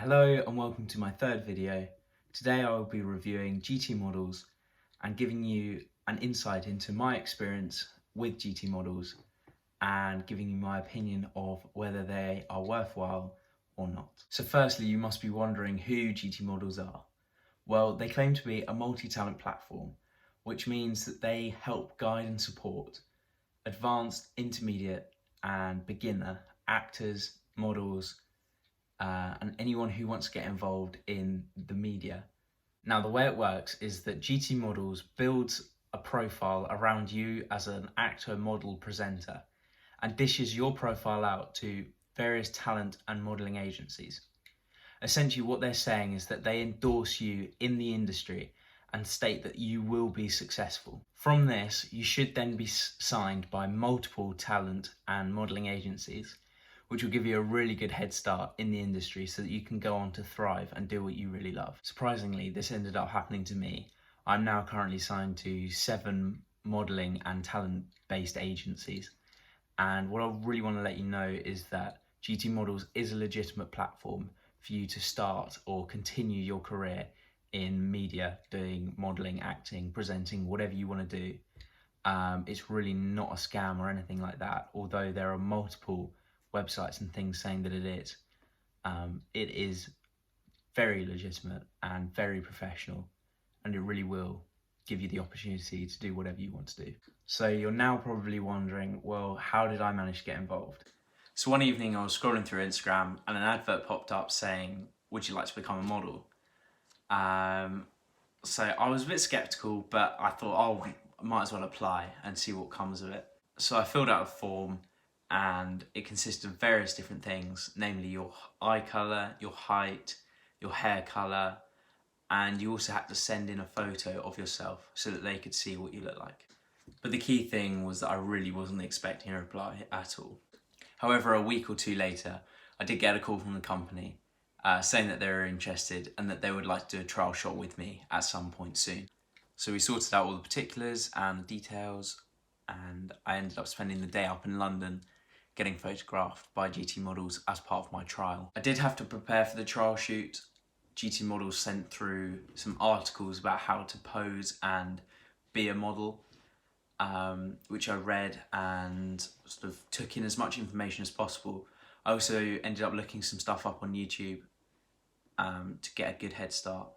Hello and welcome to my third video. Today I will be reviewing GT models and giving you an insight into my experience with GT models and giving you my opinion of whether they are worthwhile or not. So firstly, you must be wondering who GT models are. Well, they claim to be a multi-talent platform, which means that they help guide and support advanced, intermediate and beginner actors, models, and anyone who wants to get involved in the media. Now, the way it works is that GT Models builds a profile around you as an actor, model, presenter, and dishes your profile out to various talent and modelling agencies. Essentially, what they're saying is that they endorse you in the industry and state that you will be successful. From this, you should then be signed by multiple talent and modelling agencies, which will give you a really good head start in the industry so that you can go on to thrive and do what you really love. Surprisingly, this ended up happening to me. I'm now currently signed to 7 modelling and talent-based agencies. And what I really want to let you know is that GT Models is a legitimate platform for you to start or continue your career in media, doing modelling, acting, presenting, whatever you want to do. It's really not a scam or anything like that, although there are multiple websites and things saying that it is. It is very legitimate and very professional, and it really will give you the opportunity to do whatever you want to do. So you're now probably wondering, well, how did I manage to get involved? So one evening I was scrolling through Instagram and an advert popped up saying, would you like to become a model? So I was a bit skeptical, but I thought, oh, I might as well apply and see what comes of it. So I filled out a form, and it consisted of various different things, namely your eye colour, your height, your hair colour, and you also had to send in a photo of yourself so that they could see what you look like. But the key thing was that I really wasn't expecting a reply at all. However, a week or two later, I did get a call from the company saying that they were interested and that they would like to do a trial shot with me at some point soon. So we sorted out all the particulars and the details, and I ended up spending the day up in London getting photographed by GT Models as part of my trial. I did have to prepare for the trial shoot. GT Models sent through some articles about how to pose and be a model, which I read and sort of took in as much information as possible. I also ended up looking some stuff up on YouTube to get a good head start.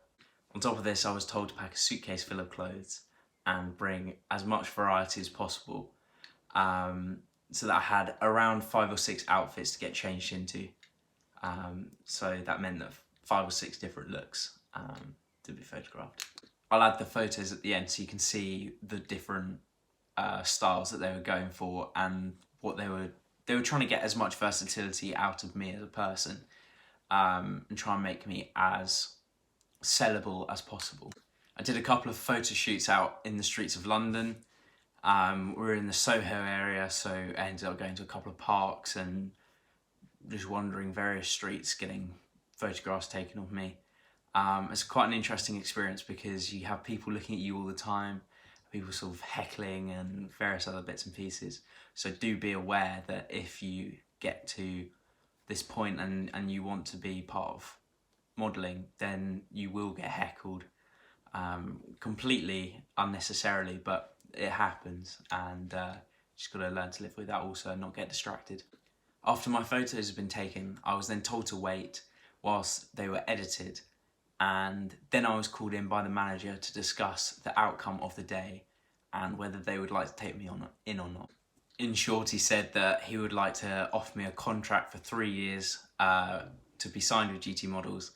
On top of this, I was told to pack a suitcase full of clothes and bring as much variety as possible, so that I had around 5 or 6 outfits to get changed into. So that meant that 5 or 6 different looks to be photographed. I'll add the photos at the end so you can see the different styles that they were going for and what they were trying to get as much versatility out of me as a person, and try and make me as sellable as possible. I did a couple of photo shoots out in the streets of London. We were in the Soho area, so I ended up going to a couple of parks and just wandering various streets getting photographs taken of me. It's quite an interesting experience because you have people looking at you all the time, people sort of heckling and various other bits and pieces. So do be aware that if you get to this point and you want to be part of modelling, then you will get heckled completely unnecessarily, but it happens, and just got to learn to live with that also and not get distracted. After my photos had been taken, I was then told to wait whilst they were edited, and then I was called in by the manager to discuss the outcome of the day and whether they would like to take me in or not. In short, he said that he would like to offer me a contract for 3 years to be signed with GT Models,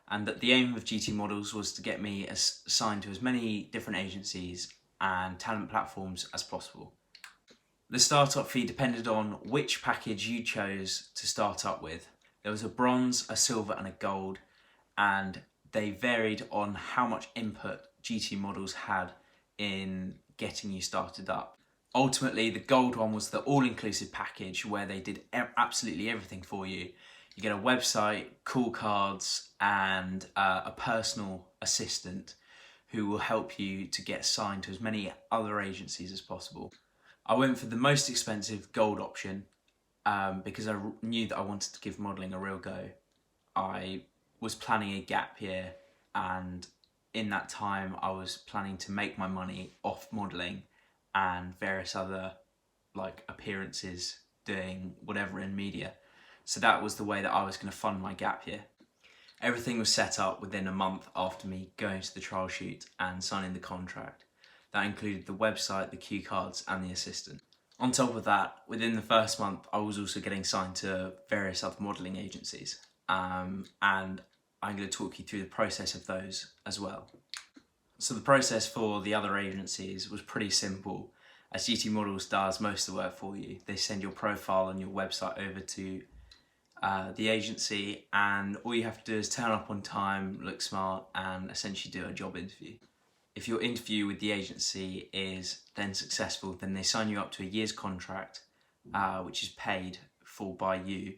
and that the aim of GT Models was to get me signed to as many different agencies and talent platforms as possible. The startup fee depended on which package you chose to start up with. There was a bronze, a silver and a gold, and they varied on how much input GT Models had in getting you started up. Ultimately, the gold one was the all-inclusive package where they did absolutely everything for you. You get a website, call cards, and a personal assistant who will help you to get signed to as many other agencies as possible. I went for the most expensive gold option because I knew that I wanted to give modelling a real go. I was planning a gap year, and in that time I was planning to make my money off modelling and various other like appearances, doing whatever in media. So that was the way that I was going to fund my gap year. Everything was set up within a month after me going to the trial shoot and signing the contract. That included the website, the cue cards and the assistant. On top of that, within the first month, I was also getting signed to various other modelling agencies. And I'm going to talk you through the process of those as well. So the process for the other agencies was pretty simple. As gtmodels does most of the work for you, they send your profile and your website over to the agency, and all you have to do is turn up on time, look smart, and essentially do a job interview. If your interview with the agency is then successful, then they sign you up to a year's contract, which is paid for by you.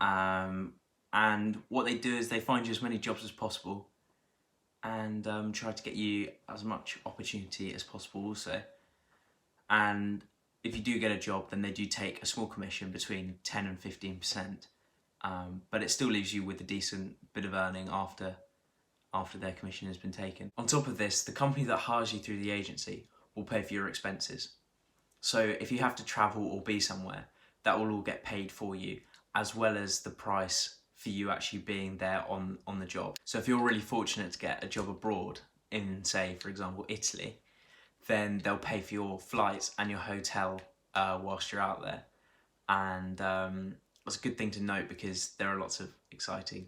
And what they do is they find you as many jobs as possible and try to get you as much opportunity as possible also. And if you do get a job, then they do take a small commission between 10 and 15%, but it still leaves you with a decent bit of earning after their commission has been taken. On top of this, the company that hires you through the agency will pay for your expenses. So if you have to travel or be somewhere, that will all get paid for you, as well as the price for you actually being there on the job. So if you're really fortunate to get a job abroad in, say, for example, Italy, then they'll pay for your flights and your hotel whilst you're out there. And that's a good thing to note, because there are lots of exciting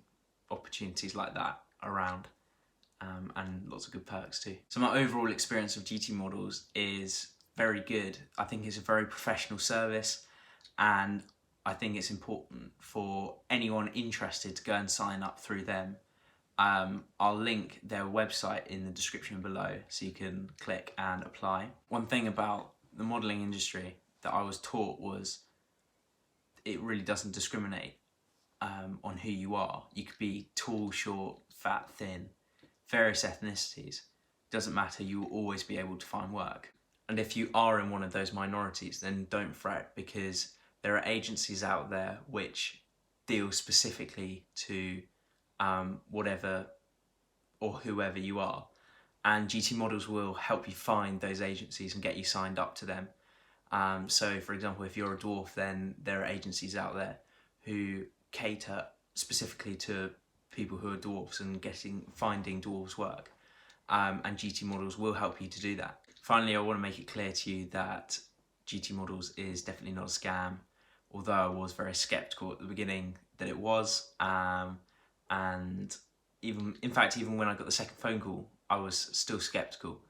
opportunities like that around, and lots of good perks too. So my overall experience of gtmodels is very good. I think it's a very professional service, and I think it's important for anyone interested to go and sign up through them. I'll link their website in the description below so you can click and apply. One thing about the modelling industry that I was taught was it really doesn't discriminate on who you are. You could be tall, short, fat, thin, various ethnicities. Doesn't matter, you will always be able to find work. And if you are in one of those minorities, then don't fret, because there are agencies out there which deal specifically to whatever or whoever you are, and gtmodels will help you find those agencies and get you signed up to them. So for example, if you're a dwarf, then there are agencies out there who cater specifically to people who are dwarfs and finding dwarves work, and gtmodels will help you to do that. Finally, I want to make it clear to you that gtmodels is definitely not a scam, although I was very skeptical at the beginning that it was. And even when I got the second phone call, I was still skeptical.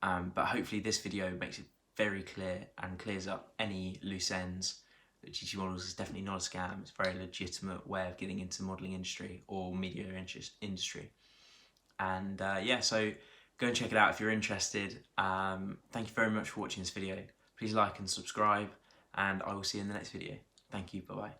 But hopefully this video makes it very clear and clears up any loose ends that gtmodels is definitely not a scam. It's a very legitimate way of getting into the modelling industry or media industry. And yeah, so go and check it out if you're interested. Thank you very much for watching this video. Please like and subscribe, and I will see you in the next video. Thank you, bye bye.